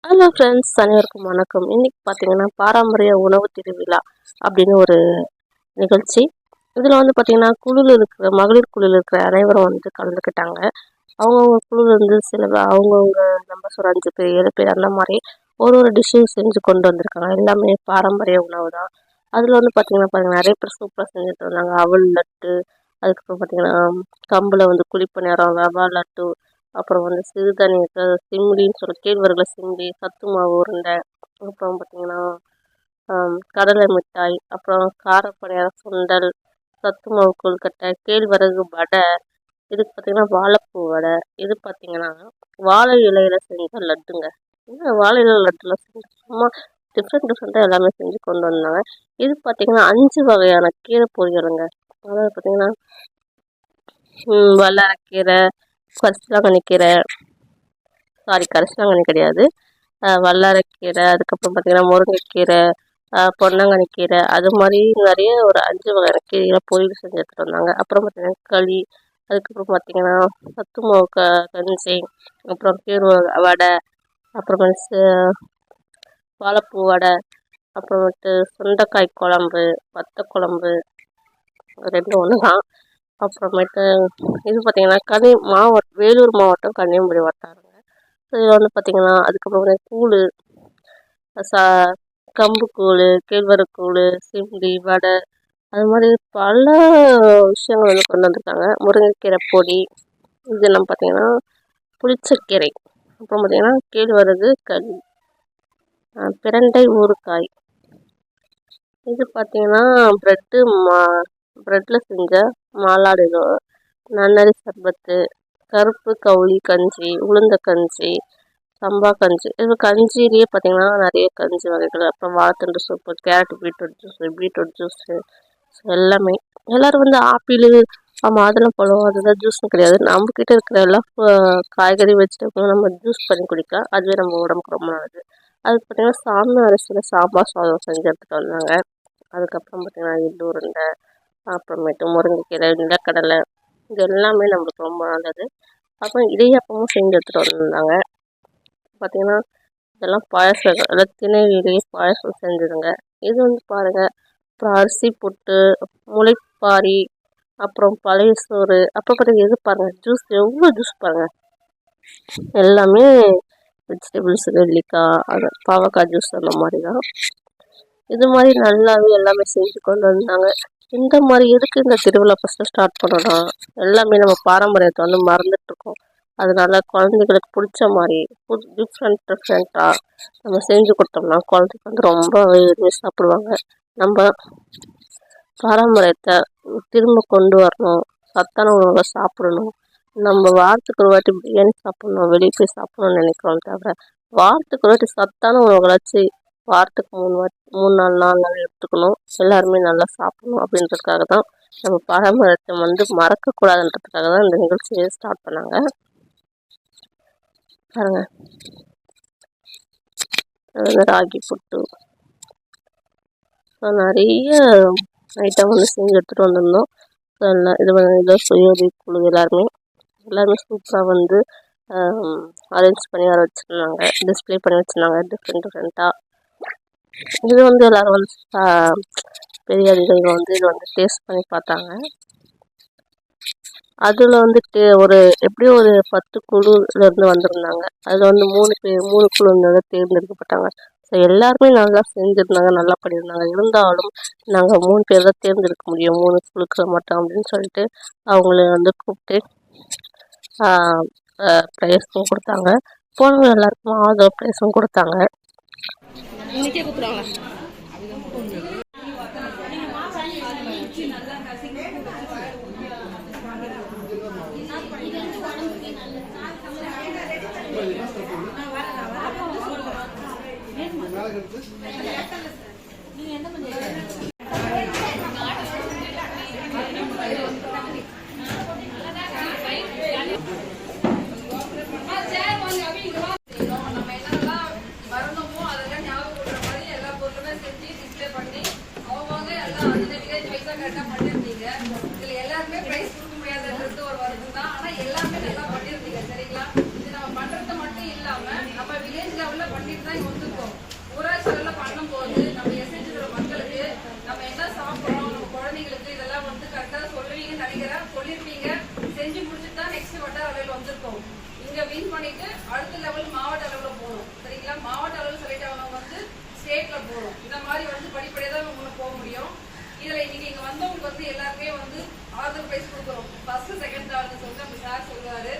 Hello friends, அனைவருக்கும் வணக்கம். இன்னைக்கு பார்த்தீங்கன்னா பாரம்பரிய உணவு திருவிழா அப்படின்னு ஒரு நிகழ்ச்சி. இதில் வந்து பார்த்தீங்கன்னா குழுவில் இருக்கிற மகளிர் குழுவில் இருக்கிற அனைவரும் வந்து கலந்துக்கிட்டாங்க. அவங்கவுங்க குழுவில் வந்து சில அவங்கவுங்க நம்பர்ஸ் ஒரு 5 பேர் 7 பேர் அந்த மாதிரி ஒரு டிஷ்ஷும் செஞ்சு கொண்டு வந்திருக்காங்க. எல்லாமே பாரம்பரிய உணவு தான். அதில் வந்து பார்த்தீங்கன்னா நிறைய பேர் சூப்பராக செஞ்சுட்டு இருந்தாங்க. அவல் லட்டு, அதுக்கப்புறம் பார்த்தீங்கன்னா கம்பில் வந்து குழிப்பணியாரம், ரவா லட்டு, அப்புறம் வந்து சிறுதானியத்தை சிம்லின்னு சொல்லி கேழ்வரகுல சிம்லி, சத்து மாவு உருண்டை, அப்புறம் பார்த்திங்கன்னா கடலை மிட்டாய், அப்புறம் காரப்பணியாரம், சுண்டல், சத்து மாவு கொழுக்கட்டை, கேழ்வரகு வடை, இதுக்கு பார்த்திங்கன்னா வாழைப்பூ வடை, இது பார்த்திங்கன்னா வாழை இலையில செஞ்ச லட்டுங்க. வாழை இலை லட்டுலாம் செஞ்சு சும்மா டிஃப்ரெண்ட்டாக எல்லாமே செஞ்சு கொண்டு வந்தாங்க. இது பார்த்திங்கன்னா 5 வகையான கீரை பொரியலுங்க. அதாவது பார்த்திங்கன்னா வல்லாரக்கீரை, கரிசலாங்கண்ணி கிடையாது, வல்லாரக்கீரை, அதுக்கப்புறம் பார்த்திங்கன்னா முருங்கைக்கீரை, பொன்னாங்கண்ணி கீரை, அது மாதிரி நிறைய ஒரு 5 வகையான கீரைகளை பொரியல் செஞ்சு எடுத்துகிட்டு வந்தாங்க. அப்புறம் பார்த்திங்கன்னா களி, அதுக்கப்புறம் பார்த்திங்கன்னா சத்து மாவு கஞ்சி, அப்புறம் வடை, அப்புறமேட்டு வாழைப்பூ வடை, அப்புறமேட்டு சுண்டைக்காய் குழம்பு, வத்த குழம்பு, ரெண்டும் ஒன்று தான். அப்புறமேட்டு இது பார்த்திங்கன்னா வேலூர் மாவட்டம் கன்னியாகுமரி வட்டாரங்க. இதில் வந்து பார்த்திங்கன்னா அதுக்கப்புறம் கூழ், கம்பு கூழ், கேழ்வரகு கூழ், சிம்லி, வடை, அது மாதிரி பல விஷயங்கள் வந்து கொண்டு வந்திருக்காங்க. முருங்கைக்கீரை பொடி, இதெல்லாம் பார்த்திங்கன்னா புளிச்சக்கீரை, அப்புறம் பார்த்திங்கன்னா கேழ்வரகு களி, பிரண்டை ஊறுகாய், இது பார்த்திங்கன்னா ப்ரெட்டில் செஞ்ச மாலாடு, நன்னரி சர்பத்து, கருப்பு கவுளி கஞ்சி, உளுந்த கஞ்சி, சம்பா கஞ்சி. இது கஞ்சிலேயே பார்த்திங்கன்னா நிறைய கஞ்சி வகைகள், அப்புறம் வாழைத்தண்டு சூப்பு, கேரட் பீட்ரூட் ஜூஸு எல்லாமே. எல்லோரும் வந்து ஆப்பிள் மாதுளம்பழம் அதுதான் ஜூஸ்னு கிடையாது, நம்மக்கிட்ட இருக்கிற எல்லா காய்கறி வெஜிடபிளும் நம்ம ஜூஸ் பண்ணி குடிக்கலாம். அதுவே நம்ம உடம்புக்கு ரொம்ப நல்லது. அதுக்கு பார்த்திங்கன்னா சாமி அரிசியில் சாம்பார் சாதம் செஞ்சு எடுத்துகிட்டு வந்தாங்க. அதுக்கப்புறம் பார்த்திங்கன்னா எள்ளு உருண்டை, அப்புறமேட்டு முருங்கைக்கீரை, நிலக்கடலை, இது எல்லாமே நம்மளுக்கு ரொம்ப நல்லது. அப்புறம் இடியாப்பமும் செஞ்சு எடுத்துகிட்டு வந்திருந்தாங்க. பார்த்திங்கன்னா இதெல்லாம் பாயசம், எல்லாம் திணையிலேயே பாயசம் செஞ்சுதுங்க. இது வந்து பாருங்கள், அப்புறம் அரிசி புட்டு, முளைப்பாரி, அப்புறம் பழைய சோறு, அப்புறம் பார்த்திங்கன்னா இது பாருங்கள் ஜூஸ், எவ்வளோ ஜூஸ் பாருங்கள், எல்லாமே வெஜிடபிள்ஸ், நெல்லிக்காய், அது பாவக்காய் ஜூஸ் அந்த மாதிரி தான். இது மாதிரி நல்லாவே எல்லாமே செஞ்சு கொண்டு வந்தாங்க. இந்த மாதிரி எதுக்கு இந்த திருவிழா ஃபஸ்ட்டு ஸ்டார்ட் பண்ணணும், எல்லாமே நம்ம பாரம்பரியத்தை வந்து மறந்துட்டுருக்கோம். அதனால குழந்தைகளுக்கு பிடிச்ச மாதிரி டிஃப்ரெண்ட்டாக நம்ம செஞ்சு கொடுத்தோம்னா குழந்தைக்கு வந்து ரொம்ப விரும்பி சாப்பிடுவாங்க. நம்ம பாரம்பரியத்தை திரும்ப கொண்டு வரணும், சத்தான உணவை சாப்பிடணும். நம்ம வாரத்துக்கு ஒரு வாட்டி பிரியாணி சாப்பிட்ணும், வெளியே போய் சாப்பிட்ணுன்னு நினைக்கிறோம். தவிர வாரத்துக்கு ஒரு வாட்டி சத்தான உணவுகளாச்சு வாரத்துக்கு 3 நாள் எடுத்துக்கணும். எல்லாருமே நல்லா சாப்பிடணும் அப்படின்றதுக்காக தான், நம்ம பாரம்பரியத்தை வந்து மறக்கக்கூடாதுன்றதுக்காக தான் இந்த நிகழ்ச்சியை ஸ்டார்ட் பண்ணாங்க. பாருங்க, ராகி புட்டு, நிறைய ஐட்டம் வந்து செஞ்சு எடுத்துகிட்டு வந்திருந்தோம். இதை சுயோதி குழு எல்லாருமே சூப்பராக வந்து அரேஞ்ச் பண்ணி வர வச்சுருந்தாங்க, டிஸ்பிளே பண்ணி வச்சுருந்தாங்க டிஃப்ரெண்ட்டாக. இது வந்து எல்லோரும் வந்து பெரிய அதிகாரிகள் வந்து இதை வந்து டேஸ்ட் பண்ணி பார்த்தாங்க. அதில் வந்துட்டு எப்படியும் ஒரு 10 குழுலேருந்து வந்திருந்தாங்க. அதில் வந்து 3 குழு இருந்தாங்க, தேர்ந்தெடுக்கப்பட்டாங்க. ஸோ எல்லாருமே நல்லா செஞ்சுருந்தாங்க, நல்லா பண்ணியிருந்தாங்க. இருந்தாலும் நாங்கள் 3 பேர் தான் தேர்ந்தெடுக்க முடியும், 3 குழுக்களை மட்டும் அப்படின்னு சொல்லிட்டு அவங்கள வந்து கூப்பிட்டு ப்ரைஸும் கொடுத்தாங்க. போனவங்க எல்லாருக்கும் ஆதரவு ப்ரைஸும் கொடுத்தாங்க. எல்லாருமே பிரைஸ் கொடுக்க முடியாதுன்றது ஒரு வருத்தம் தான். ஆனா எல்லாமே நல்லா பண்ணிருந்தீங்க, சரிங்களா? இது நம்ம பண்றது மட்டும் இல்லாம நம்ம வில்லேஜ் லெவல்ல பண்ணி பண்ணி தான் இங்க வந்திருக்கோம். ஊராட்சி அளவில் பண்ணும்போது நம்ம எஸ்ஹெச்ல மக்களுக்கு நம்ம என்ன சாப்பிடுறோம், நம்ம குழந்தைங்களுக்கு இதெல்லாம் வந்து கரெக்டா சொல்லுவீங்கன்னு நினைக்கிறேன். சொல்லிருப்பீங்க. செஞ்சு முடிச்சுட்டு தான் நெக்ஸ்ட் வட்டார அளவில் வந்திருக்கோம். இங்க வின் பண்ணிட்டு அடுத்த லெவல் மாவட்ட அளவில் போகணும். சரிங்களா? மாவட்ட அளவில் செலக்ட் ஆனவங்க வந்து ஸ்டேட்ல போகணும். இந்த மாதிரி வந்து படிப்படியாக தான் உங்களுக்கு போக முடியும். இதுல இன்னைக்கு இங்க வந்தவங்களுக்கு வந்து எல்லாருமே வந்து ஆதரவு பிரைஸ் கொடுக்குறோம். ஃபர்ஸ்ட் செகண்ட் தேர்ட்னு சொல்லிட்டு நம்ம சார் சொல்லுவாரு.